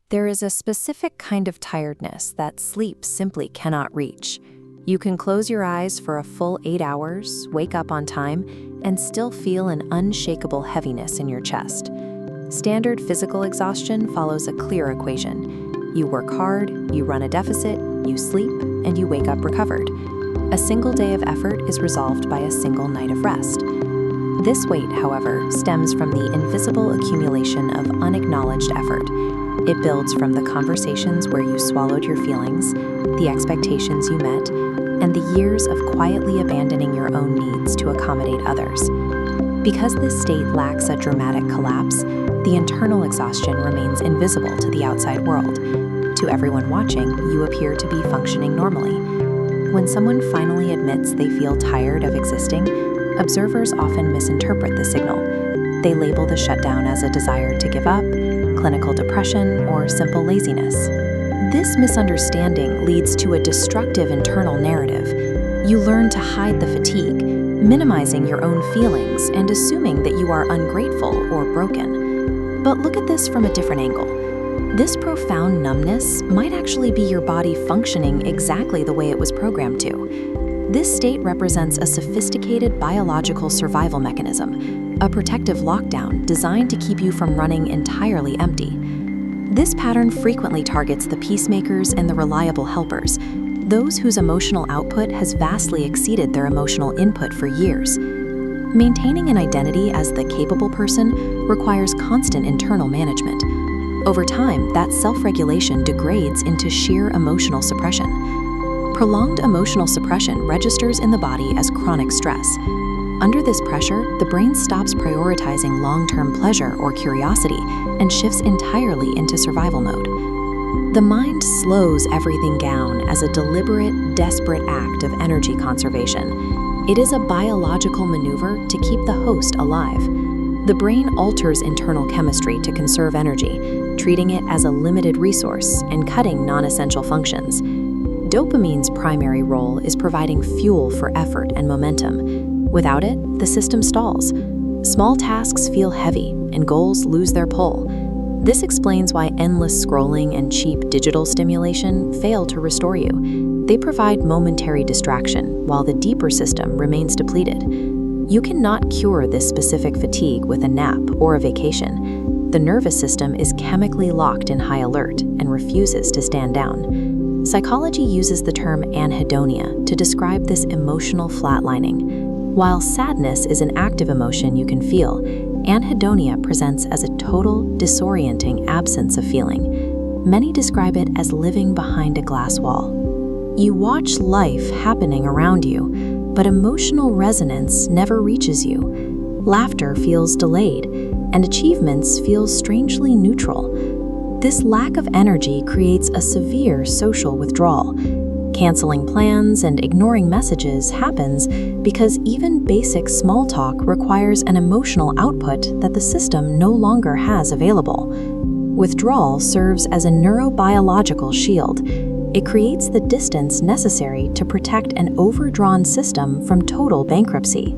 There is a specific kind of tiredness that sleep simply cannot reach. You can close your eyes for a full 8 hours, wake up on time, and still feel an unshakable heaviness in your chest. Standard physical exhaustion follows a clear equation. You work hard, you run a deficit, you sleep, and you wake up recovered. A single day of effort is resolved by a single night of rest. This weight, however, stems from the invisible accumulation of unacknowledged effort. It builds from the conversations where you swallowed your feelings, the expectations you met, and the years of quietly abandoning your own needs to accommodate others. Because this state lacks a dramatic collapse, the internal exhaustion remains invisible to the outside world. To everyone watching, you appear to be functioning normally. When someone finally admits they feel tired of existing, observers often misinterpret the signal. They label the shutdown as a desire to give up, clinical depression, or simple laziness. This misunderstanding leads to a destructive internal narrative. You learn to hide the fatigue, minimizing your own feelings and assuming that you are ungrateful or broken. But look at this from a different angle. This profound numbness might actually be your body functioning exactly the way it was programmed to. This state represents a sophisticated biological survival mechanism, a protective lockdown designed to keep you from running entirely empty. This pattern frequently targets the peacemakers and the reliable helpers, those whose emotional output has vastly exceeded their emotional input for years. Maintaining an identity as the capable person requires constant internal management. Over time, that self-regulation degrades into sheer emotional suppression. Prolonged emotional suppression registers in the body as chronic stress. Under this pressure, the brain stops prioritizing long-term pleasure or curiosity and shifts entirely into survival mode. The mind slows everything down as a deliberate, desperate act of energy conservation. It is a biological maneuver to keep the host alive. The brain alters internal chemistry to conserve energy, treating it as a limited resource and cutting non-essential functions. Dopamine's primary role is providing fuel for effort and momentum. Without it, the system stalls. Small tasks feel heavy, and goals lose their pull. This explains why endless scrolling and cheap digital stimulation fail to restore you. They provide momentary distraction, while the deeper system remains depleted. You cannot cure this specific fatigue with a nap or a vacation. The nervous system is chemically locked in high alert and refuses to stand down. Psychology uses the term anhedonia to describe this emotional flatlining. While sadness is an active emotion you can feel, anhedonia presents as a total, disorienting absence of feeling. Many describe it as living behind a glass wall. You watch life happening around you, but emotional resonance never reaches you. Laughter feels delayed, and achievements feel strangely neutral. This lack of energy creates a severe social withdrawal. Canceling plans and ignoring messages happens because even basic small talk requires an emotional output that the system no longer has available. Withdrawal serves as a neurobiological shield. It creates the distance necessary to protect an overdrawn system from total bankruptcy.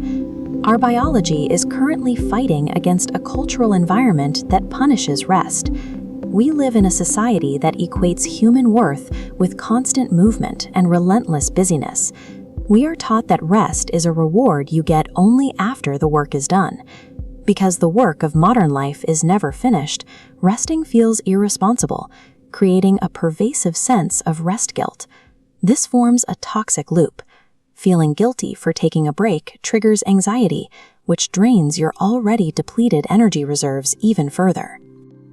Our biology is currently fighting against a cultural environment that punishes rest. We live in a society that equates human worth with constant movement and relentless busyness. We are taught that rest is a reward you get only after the work is done. Because the work of modern life is never finished, resting feels irresponsible, creating a pervasive sense of rest guilt. This forms a toxic loop. Feeling guilty for taking a break triggers anxiety, which drains your already depleted energy reserves even further.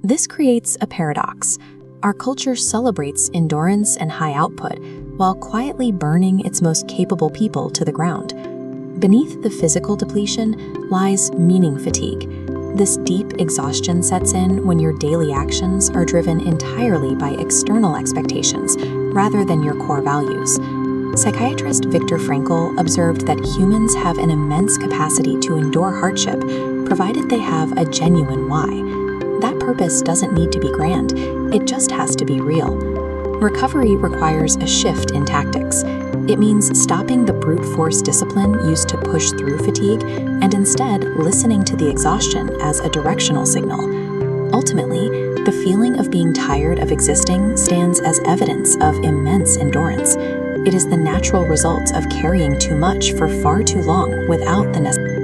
This creates a paradox. Our culture celebrates endurance and high output while quietly burning its most capable people to the ground. Beneath the physical depletion lies meaning fatigue. This deep exhaustion sets in when your daily actions are driven entirely by external expectations rather than your core values. Psychiatrist Viktor Frankl observed that humans have an immense capacity to endure hardship, provided they have a genuine why. That purpose doesn't need to be grand, it just has to be real. Recovery requires a shift in tactics. It means stopping the brute force discipline used to push through fatigue and instead listening to the exhaustion as a directional signal. Ultimately, the feeling of being tired of existing stands as evidence of immense endurance. It is the natural result of carrying too much for far too long without the necessary